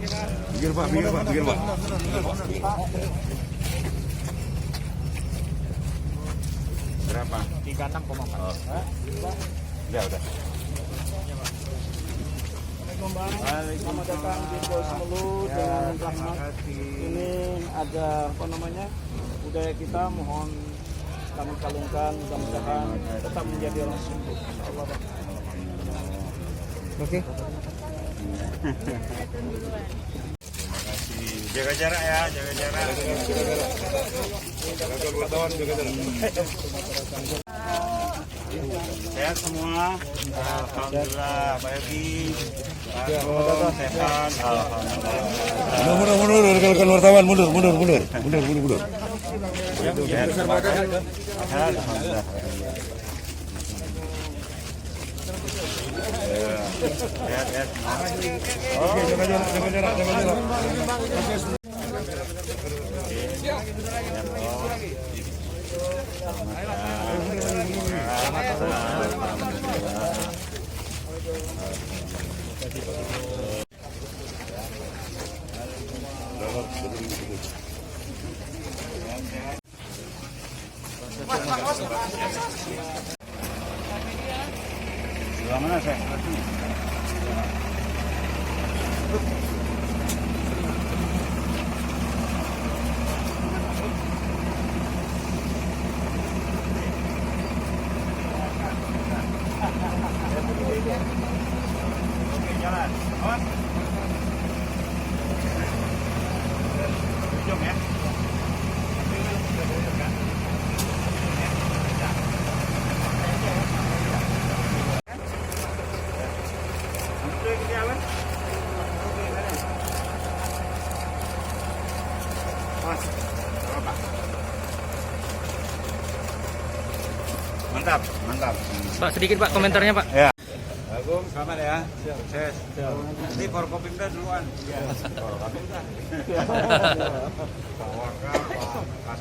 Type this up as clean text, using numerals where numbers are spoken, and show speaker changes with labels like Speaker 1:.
Speaker 1: Pinggir Pak, pinggir Pak, pinggir Pak. Berapa?
Speaker 2: 36,4.
Speaker 1: Oh. Udah.
Speaker 2: Selamat datang di Bos Melu dengan rahmat. Ini ada budaya kita, mohon kami kalungkan, mudah-mudahan tetap menjadi orang sungguh. Allah. Oke.
Speaker 1: Jaga jarak ya, jaga jarak. Jaga wartawan, jaga jarak. Sehat semua. Alhamdulillah, Pak Yogi. Sehat. Alhamdulillah. Mundur, rekan wartawan, mundur. Ya, alhamdulillah. Sehat. Oke, jaga jarak. Sebelah mana saya? Oke, jalan. On. Ujung ya. Mantap.
Speaker 3: Pak, sedikit Pak komentarnya Pak.
Speaker 1: Ya. Agung, selamat ya. Sukses. Nanti Forkopimda duluan. Iya. Forkopimda. Pak Waka, Pak